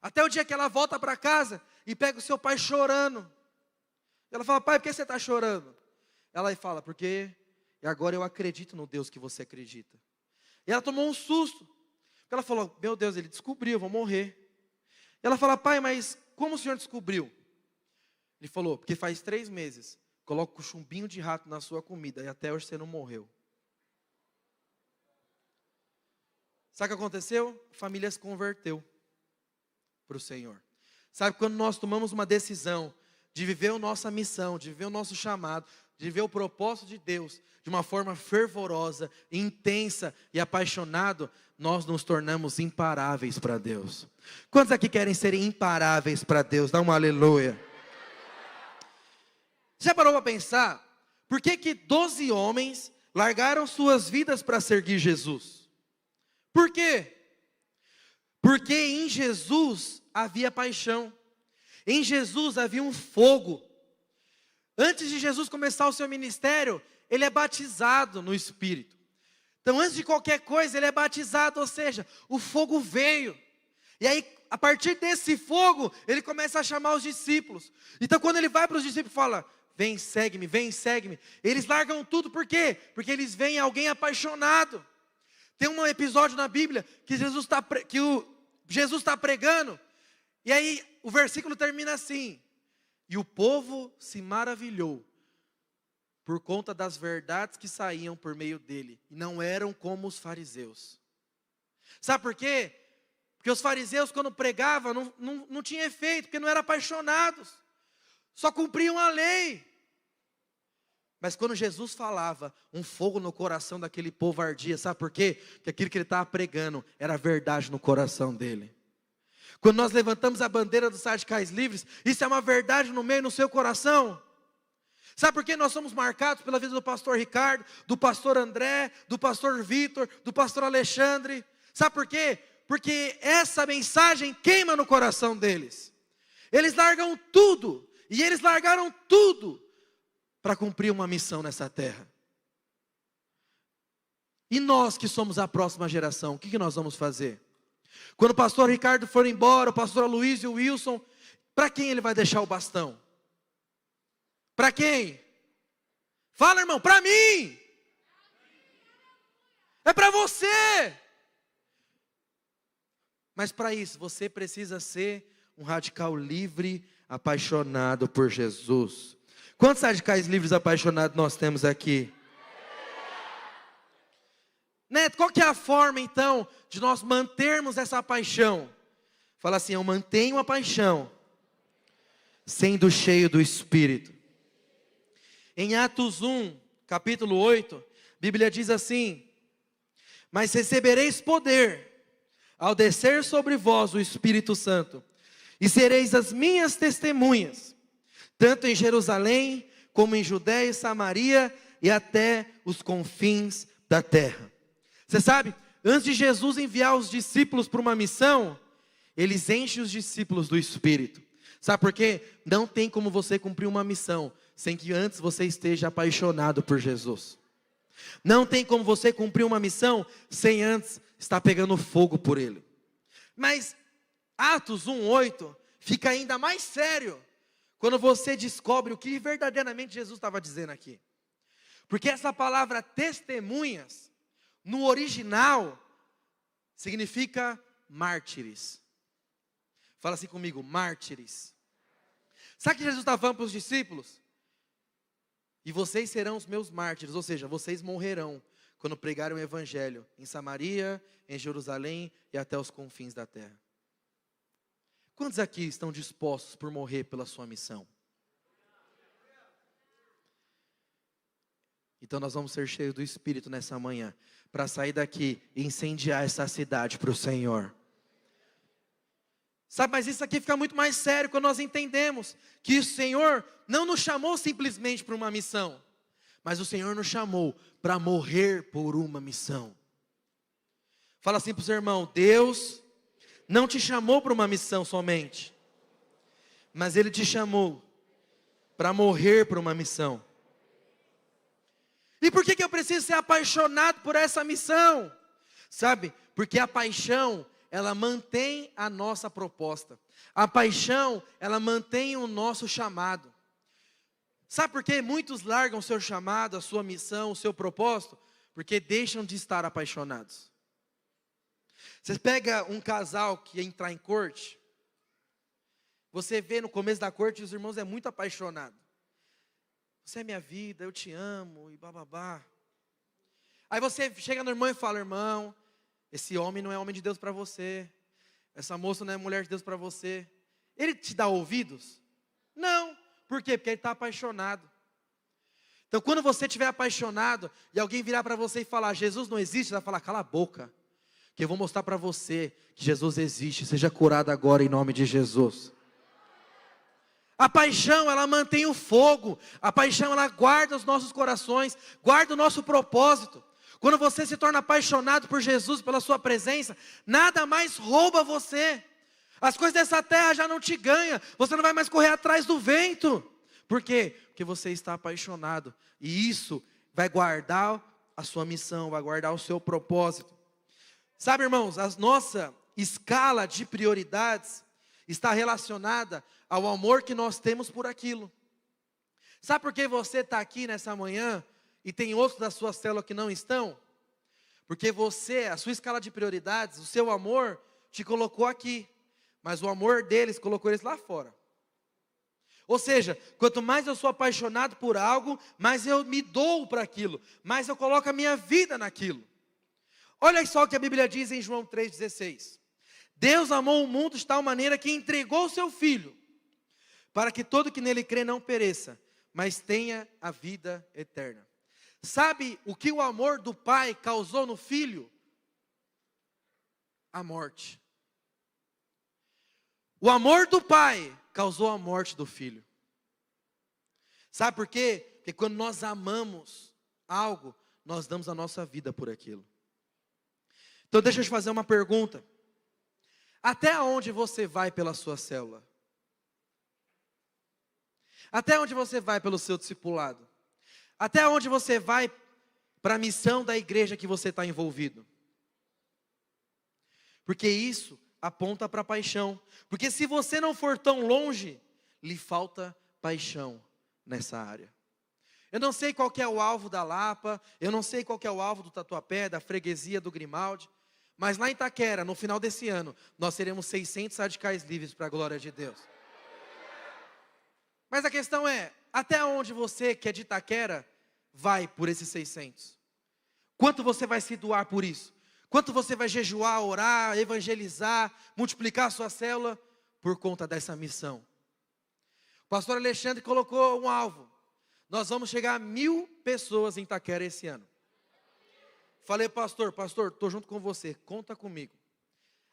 Até o dia que ela volta para casa e pega o seu pai chorando. Ela fala: pai, por que você está chorando? Ela fala: porque agora eu acredito no Deus que você acredita. E ela tomou um susto. Porque ela falou: meu Deus, ele descobriu, eu vou morrer. E ela fala: pai, mas como o senhor descobriu? Ele falou: porque faz 3 meses, coloco um chumbinho de rato na sua comida e até hoje você não morreu. Sabe o que aconteceu? A família se converteu para o Senhor. Sabe, quando nós tomamos uma decisão de viver a nossa missão, de viver o nosso chamado, de viver o propósito de Deus de uma forma fervorosa, intensa e apaixonado, nós nos tornamos imparáveis para Deus. Quantos aqui querem ser imparáveis para Deus? Dá uma aleluia. Já parou para pensar? Por que 12 homens largaram suas vidas para seguir Jesus? Por quê? Porque em Jesus havia paixão. Em Jesus havia um fogo. Antes de Jesus começar o seu ministério, ele é batizado no Espírito. Então, antes de qualquer coisa, ele é batizado, ou seja, o fogo veio. E aí, a partir desse fogo, ele começa a chamar os discípulos. Então, quando ele vai para os discípulos e fala: vem, segue-me, vem, segue-me. Eles largam tudo, por quê? Porque eles veem alguém apaixonado. Tem um episódio na Bíblia que Jesus está pregando. E aí, o versículo termina assim: E o povo se maravilhou por conta das verdades que saíam por meio dele. E não eram como os fariseus. Sabe por quê? Porque os fariseus, quando pregavam, não tinha efeito, porque não eram apaixonados. Só cumpriam a lei. Mas quando Jesus falava, um fogo no coração daquele povo ardia. Sabe por quê? Porque aquilo que ele estava pregando era verdade no coração dele. Quando nós levantamos a bandeira dos radicais livres, isso é uma verdade no meio, no seu coração. Sabe por que nós somos marcados pela vida do pastor Ricardo, do pastor André, do pastor Vitor, do pastor Alexandre? Sabe por quê? Porque essa mensagem queima no coração deles. Eles largam tudo, e eles largaram tudo para cumprir uma missão nessa terra. E nós que somos a próxima geração, o que nós vamos fazer? Quando o pastor Ricardo for embora, o pastor Luiz e o Wilson, para quem ele vai deixar o bastão? Para quem? Fala, irmão, para mim. É para você. Mas para isso, você precisa ser um radical livre, apaixonado por Jesus. Quantos radicais livres apaixonados nós temos aqui? Neto, qual que é a forma então de nós mantermos essa paixão? Fala assim, eu mantenho a paixão, sendo cheio do Espírito. Em Atos 1, capítulo 8, a Bíblia diz assim: mas recebereis poder, ao descer sobre vós o Espírito Santo, e sereis as minhas testemunhas, tanto em Jerusalém, como em Judéia e Samaria, e até os confins da terra. Você sabe, antes de Jesus enviar os discípulos para uma missão, eles enchem os discípulos do Espírito. Sabe por quê? Não tem como você cumprir uma missão sem que antes você esteja apaixonado por Jesus. Não tem como você cumprir uma missão sem antes estar pegando fogo por Ele. Mas Atos 1:8 fica ainda mais sério quando você descobre o que verdadeiramente Jesus estava dizendo aqui. Porque essa palavra testemunhas, no original, significa mártires. Fala assim comigo, mártires. Sabe o que Jesus estava falando para os discípulos? E vocês serão os meus mártires, ou seja, vocês morrerão quando pregarem o Evangelho em Samaria, em Jerusalém e até os confins da terra. Quantos aqui estão dispostos por morrer pela sua missão? Então nós vamos ser cheios do Espírito nessa manhã, para sair daqui e incendiar essa cidade para o Senhor. Sabe, mas isso aqui fica muito mais sério quando nós entendemos que o Senhor não nos chamou simplesmente para uma missão, mas o Senhor nos chamou para morrer por uma missão. Fala assim para o seu irmão, Deus não te chamou para uma missão somente, mas Ele te chamou para morrer por uma missão. E por que eu preciso ser apaixonado por essa missão? Sabe, porque a paixão, ela mantém a nossa proposta. A paixão, ela mantém o nosso chamado. Sabe por que muitos largam o seu chamado, a sua missão, o seu propósito? Porque deixam de estar apaixonados. Você pega um casal que ia entrar em corte, você vê no começo da corte, os irmãos é muito apaixonado. Você é minha vida, eu te amo, e bababá. Aí você chega no irmão e fala, irmão, esse homem não é homem de Deus para você. Essa moça não é mulher de Deus para você. Ele te dá ouvidos? Não. Por quê? Porque ele está apaixonado. Então quando você estiver apaixonado, e alguém virar para você e falar, Jesus não existe, você vai falar, cala a boca. Que eu vou mostrar para você que Jesus existe. Seja curado agora em nome de Jesus. A paixão, ela mantém o fogo. A paixão, ela guarda os nossos corações, guarda o nosso propósito. Quando você se torna apaixonado por Jesus, pela sua presença, nada mais rouba você. As coisas dessa terra já não te ganham. Você não vai mais correr atrás do vento. Por quê? Porque você está apaixonado. E isso vai guardar a sua missão, vai guardar o seu propósito. Sabe, irmãos, a nossa escala de prioridades está relacionada ao amor que nós temos por aquilo. Sabe por que você está aqui nessa manhã e tem outros da sua célula que não estão? Porque você, a sua escala de prioridades, o seu amor te colocou aqui, mas o amor deles colocou eles lá fora. Ou seja, quanto mais eu sou apaixonado por algo, mais eu me dou para aquilo, mais eu coloco a minha vida naquilo. Olha só o que a Bíblia diz em João 3,16. Deus amou o mundo de tal maneira que entregou o seu Filho, para que todo que nele crê não pereça, mas tenha a vida eterna. Sabe o que o amor do Pai causou no Filho? A morte. O amor do Pai causou a morte do Filho. Sabe por quê? Porque quando nós amamos algo, nós damos a nossa vida por aquilo. Então deixa eu te fazer uma pergunta. Até onde você vai pela sua célula? Até onde você vai pelo seu discipulado? Até onde você vai para a missão da igreja que você está envolvido? Porque isso aponta para a paixão. Porque se você não for tão longe, lhe falta paixão nessa área. Eu não sei qual que é o alvo da Lapa, eu não sei qual que é o alvo do Tatuapé, da freguesia do Grimaldi, mas lá em Itaquera, no final desse ano, nós teremos 600 radicais livres para a glória de Deus. Mas a questão é, até onde você que é de Itaquera vai por esses 600? Quanto você vai se doar por isso? Quanto você vai jejuar, orar, evangelizar, multiplicar a sua célula por conta dessa missão? O pastor Alexandre colocou um alvo. Nós vamos chegar a 1000 pessoas em Itaquera esse ano. Falei, pastor, estou junto com você, conta comigo.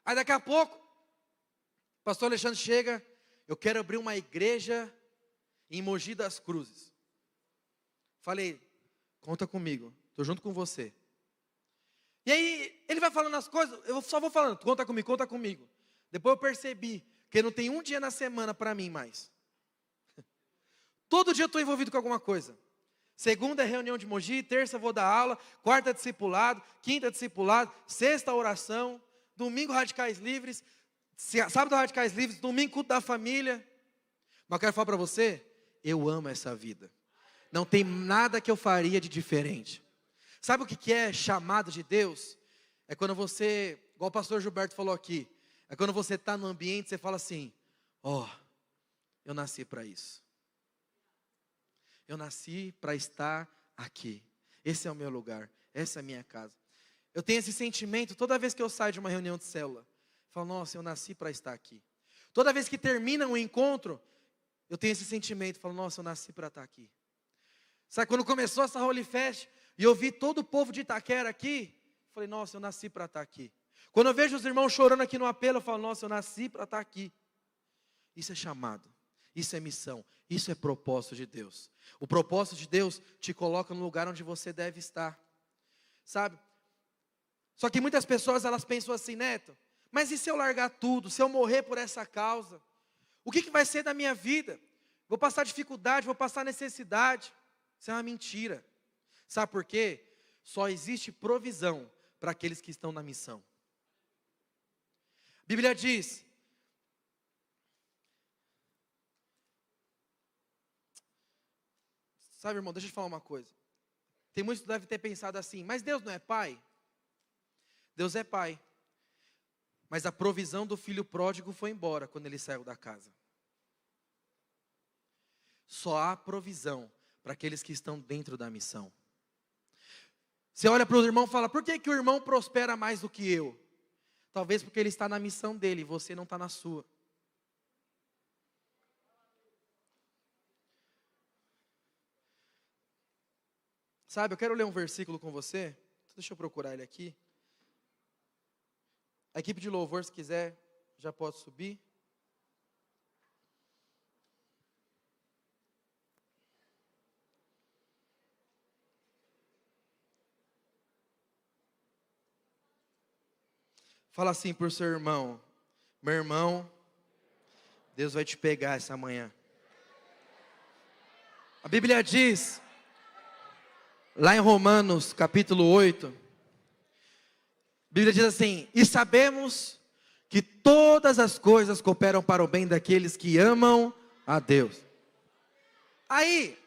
Aí daqui a pouco, o pastor Alexandre chega, eu quero abrir uma igreja em Mogi das Cruzes. Falei, conta comigo, estou junto com você. E aí, ele vai falando as coisas, eu só vou falando, conta comigo. Depois eu percebi que não tem um dia na semana para mim mais. Todo dia eu estou envolvido com alguma coisa. Segunda é reunião de Mogi, terça vou dar aula, quarta discipulado, quinta discipulado, sexta oração, domingo radicais livres, sábado radicais livres, domingo culto da família. Mas eu quero falar para você, eu amo essa vida. Não tem nada que eu faria de diferente. Sabe o que é chamado de Deus? É quando você, igual o pastor Gilberto falou aqui, é quando você está no ambiente, você fala assim, eu nasci para isso. Eu nasci para estar aqui. Esse é o meu lugar, essa é a minha casa. Eu tenho esse sentimento toda vez que eu saio de uma reunião de célula. Eu falo, nossa, eu nasci para estar aqui. Toda vez que termina um encontro, eu tenho esse sentimento, falo, nossa, eu nasci para estar aqui. Sabe, quando começou essa Holy Fest, e eu vi todo o povo de Itaquera aqui, falei, nossa, eu nasci para estar aqui. Quando eu vejo os irmãos chorando aqui no apelo, eu falo, nossa, eu nasci para estar aqui. Isso é chamado, isso é missão, isso é propósito de Deus. O propósito de Deus te coloca no lugar onde você deve estar, sabe? Só que muitas pessoas, elas pensam assim, Neto, mas e se eu largar tudo, se eu morrer por essa causa? O que vai ser da minha vida? Vou passar dificuldade, vou passar necessidade. Isso é uma mentira. Sabe por quê? Só existe provisão para aqueles que estão na missão. A Bíblia diz, sabe, irmão, deixa eu te falar uma coisa. Tem muitos que devem ter pensado assim, mas Deus não é pai? Deus é pai. Mas a provisão do filho pródigo foi embora quando ele saiu da casa. Só há provisão para aqueles que estão dentro da missão. Você olha para o irmão e fala, por que o irmão prospera mais do que eu? Talvez porque ele está na missão dele e você não está na sua. Sabe, eu quero ler um versículo com você. Deixa eu procurar ele aqui. A equipe de louvor, se quiser, já pode subir. Fala assim para o seu irmão, meu irmão, Deus vai te pegar essa manhã. A Bíblia diz, lá em Romanos capítulo 8, a Bíblia diz assim, e sabemos que todas as coisas cooperam para o bem daqueles que amam a Deus. Aí,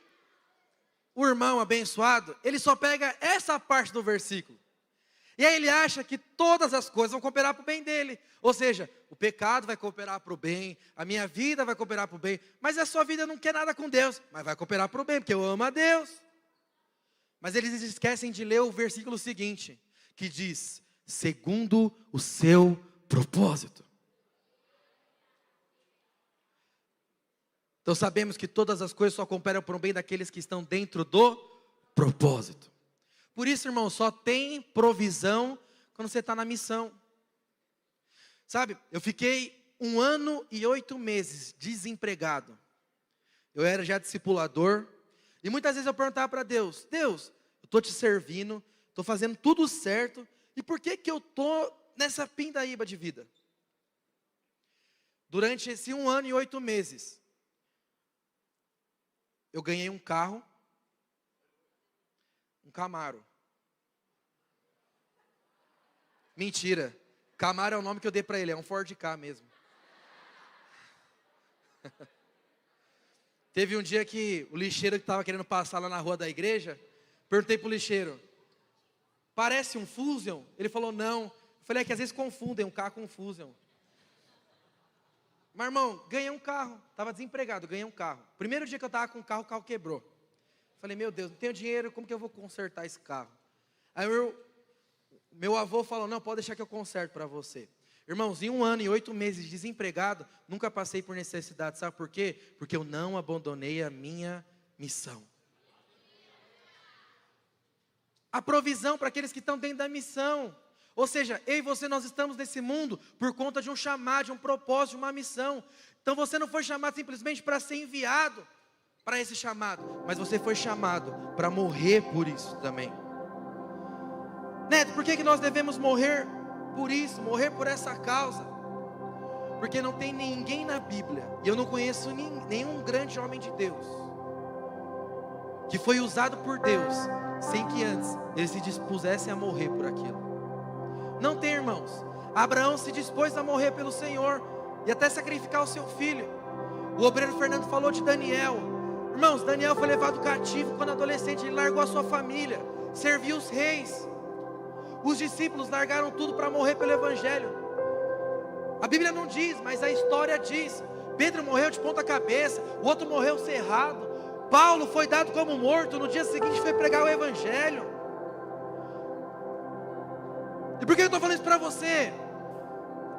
o irmão abençoado, ele só pega essa parte do versículo. E aí ele acha que todas as coisas vão cooperar para o bem dele. Ou seja, o pecado vai cooperar para o bem, a minha vida vai cooperar para o bem, mas a sua vida não quer nada com Deus, mas vai cooperar para o bem, porque eu amo a Deus. Mas eles esquecem de ler o versículo seguinte, que diz, segundo o seu propósito. Então sabemos que todas as coisas só cooperam para o bem daqueles que estão dentro do propósito. Por isso, irmão, só tem provisão quando você está na missão. Sabe, eu fiquei 1 ano e 8 meses desempregado. Eu era já discipulador. E muitas vezes eu perguntava para Deus, Deus, eu estou te servindo, estou fazendo tudo certo. E por que eu estou nessa pindaíba de vida? Durante esse 1 ano e 8 meses, eu ganhei um carro. Um Camaro. Mentira. Camaro é o nome que eu dei para ele, é um Ford Ka mesmo. Teve um dia que o lixeiro que estava querendo passar lá na rua da igreja, perguntei para o lixeiro, parece um Fusion? Ele falou, não. Eu falei, é que às vezes confundem um carro com um Fusion. Mas irmão, ganhei um carro, estava desempregado, ganhei um carro. Primeiro dia que eu estava com o carro quebrou. Falei, meu Deus, não tenho dinheiro, como que eu vou consertar esse carro? Aí meu avô falou, não, pode deixar que eu conserto para você. Irmãos, em 1 ano e 8 meses desempregado, nunca passei por necessidade, sabe por quê? Porque eu não abandonei a minha missão. A provisão para aqueles que estão dentro da missão. Ou seja, eu e você, nós estamos nesse mundo por conta de um chamado, de um propósito, de uma missão. Então você não foi chamado simplesmente para ser enviado para esse chamado, mas você foi chamado para morrer por isso também. Neto, por que nós devemos morrer por isso, morrer por essa causa? Porque não tem ninguém na Bíblia, e eu não conheço nenhum grande homem de Deus, que foi usado por Deus, sem que antes ele se dispusesse a morrer por aquilo. Não tem, irmãos. Abraão se dispôs a morrer pelo Senhor, e até sacrificar o seu filho. O obreiro Fernando falou de Daniel. Irmãos, Daniel foi levado cativo quando adolescente, ele largou a sua família, serviu os reis. Os discípulos largaram tudo para morrer pelo Evangelho. A Bíblia não diz, mas a história diz. Pedro morreu de ponta cabeça, o outro morreu cerrado. Paulo foi dado como morto, no dia seguinte foi pregar o Evangelho. E por que eu estou falando isso para você?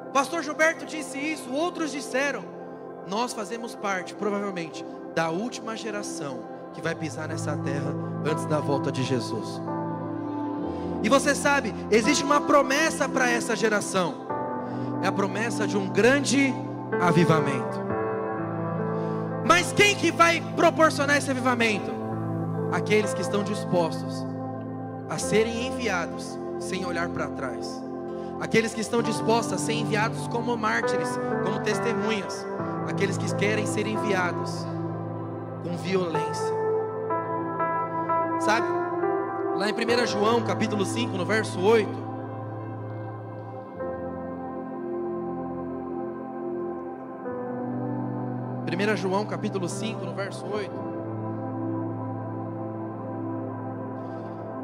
O pastor Gilberto disse isso, outros disseram. Nós fazemos parte, provavelmente, da última geração que vai pisar nessa terra antes da volta de Jesus. E você sabe, existe uma promessa para essa geração. É a promessa de um grande avivamento. Mas quem que vai proporcionar esse avivamento? Aqueles que estão dispostos a serem enviados sem olhar para trás. Aqueles que estão dispostos a ser enviados como mártires, como testemunhas. Aqueles que querem ser enviados com violência. Sabe? Lá em 1 João capítulo 5, no verso 8. João capítulo 5, no verso 8.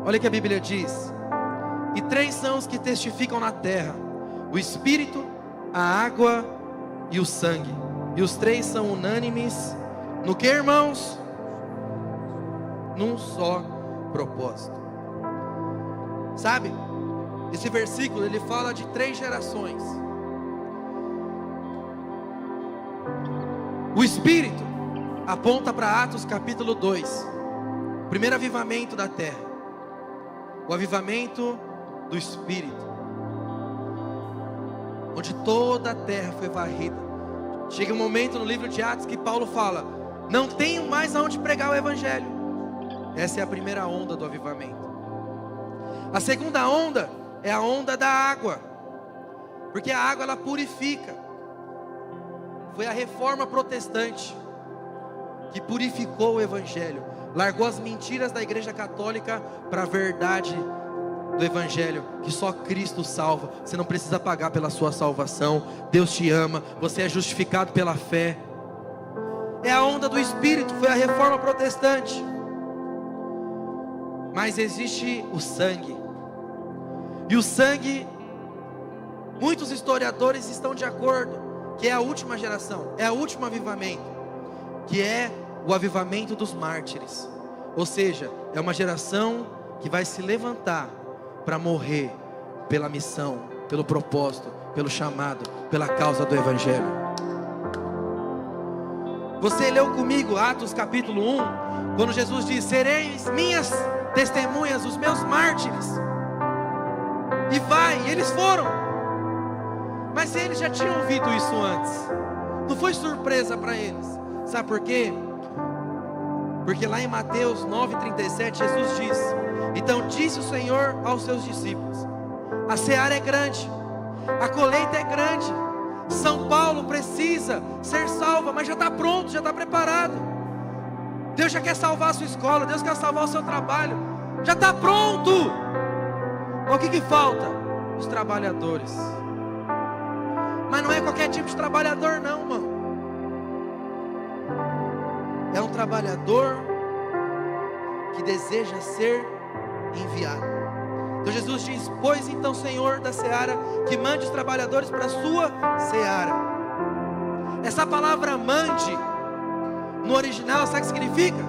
Olha o que a Bíblia diz. E 3 são os que testificam na terra: o Espírito, a água e o sangue. E os 3 são unânimes no que, irmãos? Num só propósito. Sabe? Esse versículo ele fala de 3 gerações. O Espírito aponta para Atos capítulo 2. Primeiro avivamento da terra. O avivamento do Espírito. Onde toda a terra foi varrida. Chega um momento no livro de Atos que Paulo fala: não tenho mais aonde pregar o Evangelho. Essa é a primeira onda do avivamento. A segunda onda é a onda da água. Porque a água ela purifica. Foi a reforma protestante que purificou o Evangelho. Largou as mentiras da igreja católica para a verdade do Evangelho, que só Cristo salva. Você não precisa pagar pela sua salvação. Deus te ama, você é justificado pela fé. É a onda do Espírito, foi a reforma protestante. Mas existe o sangue. E o sangue, muitos historiadores estão de acordo que é a última geração, é o último avivamento, que é o avivamento dos mártires. Ou seja, é uma geração que vai se levantar para morrer pela missão, pelo propósito, pelo chamado, pela causa do Evangelho. Você leu comigo Atos capítulo 1, quando Jesus diz: sereis minhas testemunhas, os meus mártires. E vai, eles foram. Mas eles já tinham ouvido isso antes, não foi surpresa para eles. Sabe por quê? Porque lá em Mateus 9,37 Jesus diz: então disse o Senhor aos seus discípulos: a seara é grande, a colheita é grande, São Paulo precisa ser salva, mas já está pronto, já está preparado. Deus já quer salvar a sua escola, Deus quer salvar o seu trabalho, já está pronto. O que falta? Os trabalhadores. Mas não é qualquer tipo de trabalhador não, irmão. É um trabalhador que deseja ser enviado. Então Jesus diz: pois então, Senhor da seara, que mande os trabalhadores para a sua seara. Essa palavra mande, no original, sabe o que significa?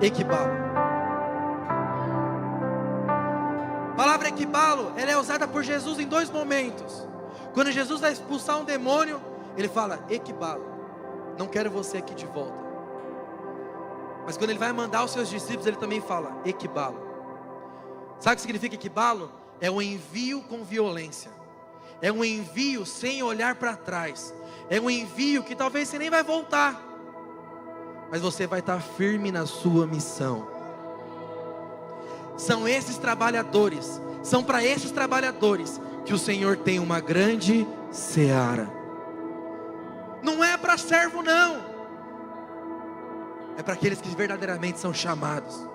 Equibalo. A palavra equibalo, ela é usada por Jesus em dois momentos. Quando Jesus vai expulsar um demônio, ele fala: equibalo, não quero você aqui de volta. Mas quando ele vai mandar os seus discípulos, ele também fala: equibalo. Sabe o que significa equibalo? É um envio com violência. É um envio sem olhar para trás. É um envio que talvez você nem vai voltar, mas você vai estar firme na sua missão. São esses trabalhadores, são para esses trabalhadores que o Senhor tem uma grande seara. Não é para servo não, é para aqueles que verdadeiramente são chamados.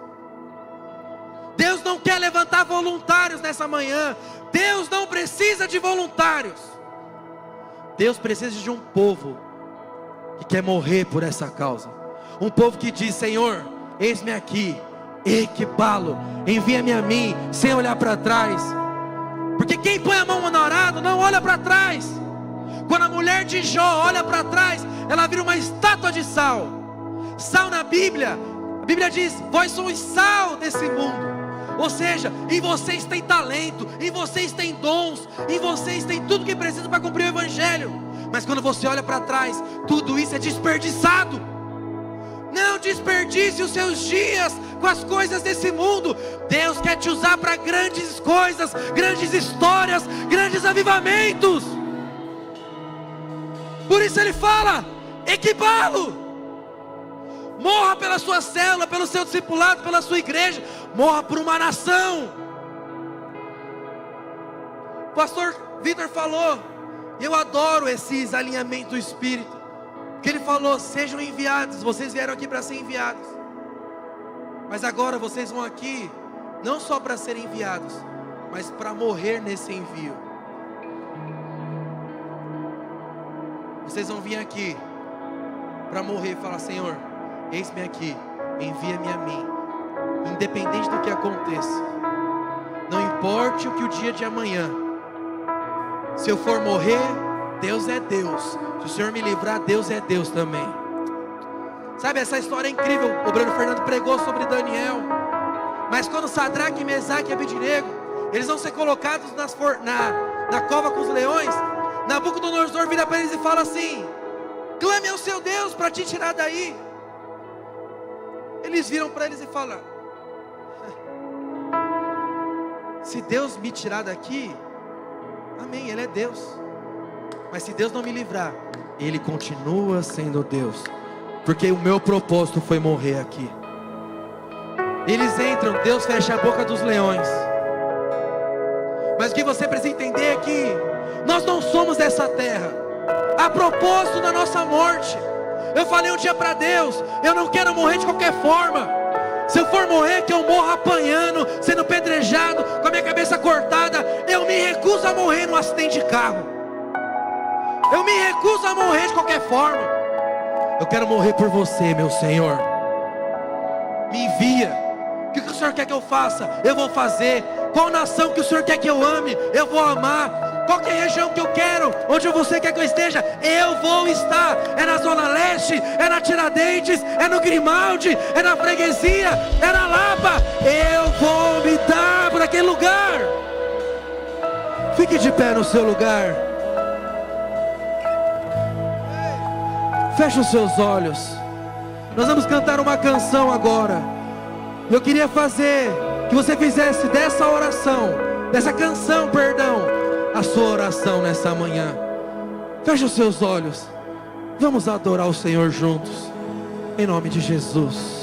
Deus não quer levantar voluntários nessa manhã. Deus não precisa de voluntários. Deus precisa de um povo que quer morrer por essa causa. Um povo que diz: Senhor, eis-me aqui, equibalo, envia-me a mim, sem olhar para trás. Porque quem põe a mão no arado não olha para trás. Quando a mulher de Jó olha para trás, ela vira uma estátua de sal. Sal na Bíblia, a Bíblia diz: vós sois sal desse mundo. Ou seja, em vocês tem talento, em vocês tem dons, em vocês tem tudo que precisa para cumprir o Evangelho. Mas quando você olha para trás, tudo isso é desperdiçado. Não desperdice os seus dias com as coisas desse mundo. Deus quer te usar para grandes coisas, grandes histórias, grandes avivamentos. Por isso ele fala: equibalo. Morra pela sua célula, pelo seu discipulado, pela sua igreja. Morra por uma nação. O pastor Vitor falou, e eu adoro esses alinhamentos do Espírito, que ele falou: sejam enviados. Vocês vieram aqui para ser enviados, mas agora vocês vão aqui não só para serem enviados, mas para morrer nesse envio. Vocês vão vir aqui para morrer e falar: Senhor, eis-me aqui, envia-me a mim. Independente do que aconteça, não importe o que o dia de amanhã, se eu for morrer, Deus é Deus. Se o Senhor me livrar, Deus é Deus também. Sabe, essa história é incrível. O Bruno Fernando pregou sobre Daniel. Mas quando Sadraque, Mesaque e Abednego, eles vão ser colocados na cova com os leões, Nabucodonosor vira para eles e fala assim: clame ao seu Deus para te tirar daí. Eles viram para eles e falam: se Deus me tirar daqui, amém, Ele é Deus. Mas se Deus não me livrar, Ele continua sendo Deus, porque o meu propósito foi morrer aqui. Eles entram, Deus fecha a boca dos leões. Mas o que você precisa entender é que nós não somos dessa terra. Há propósito na nossa morte. Eu falei um dia para Deus: eu não quero morrer de qualquer forma. Se eu for morrer, que eu morra apanhando, sendo pedrejado, com a minha cabeça cortada. Eu me recuso a morrer num acidente de carro. Eu me recuso a morrer de qualquer forma. Eu quero morrer por você, meu Senhor. Me envia. O que o Senhor quer que eu faça? Eu vou fazer. Qual nação que o Senhor quer que eu ame, eu vou amar. Qual que é a região que eu quero, onde você quer que eu esteja, eu vou estar. É na Zona Leste, é na Tiradentes, é no Grimaldi, é na Freguesia, é na Lapa. Eu vou me dar por aquele lugar. Fique de pé no seu lugar. Feche os seus olhos. Nós vamos cantar uma canção agora. Eu queria fazer que você fizesse dessa oração, dessa canção, perdão, a sua oração nessa manhã. Feche os seus olhos. Vamos adorar o Senhor juntos, em nome de Jesus.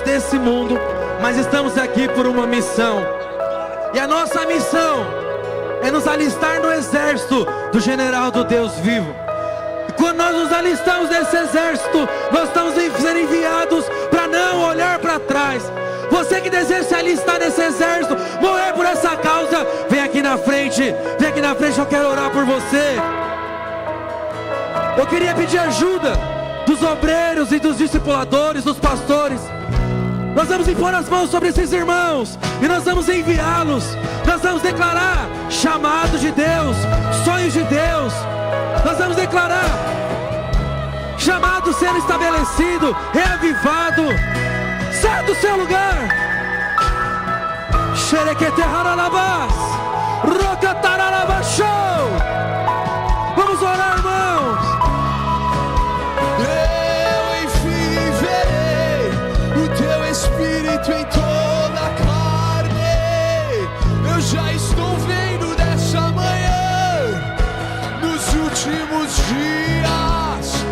Desse mundo, mas estamos aqui por uma missão, e a nossa missão é nos alistar no exército do general do Deus vivo. E quando nós nos alistamos nesse exército, nós estamos sendo enviados para não olhar para trás. Você que deseja se alistar nesse exército, morrer por essa causa, vem aqui na frente, eu quero orar por você. Eu queria pedir ajuda dos obreiros e dos discipuladores, dos pastores. Nós vamos impor as mãos sobre esses irmãos e nós vamos enviá-los. Nós vamos declarar chamado de Deus, sonhos de Deus. Nós vamos declarar chamado sendo estabelecido, reavivado. Sai do seu lugar. Vamos orar, irmãos. Espírito em toda a carne, eu já estou vendo dessa manhã, nos últimos dias,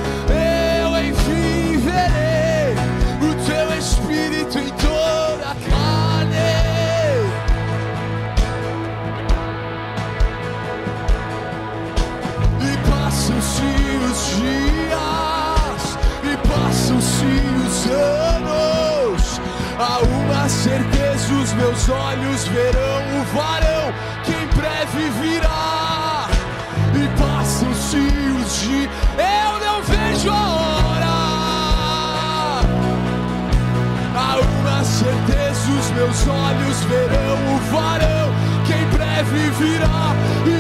meus olhos verão o varão que em breve virá. E passam-se os dias, eu não vejo a hora. Há uma certeza, os meus olhos verão o varão que em breve virá.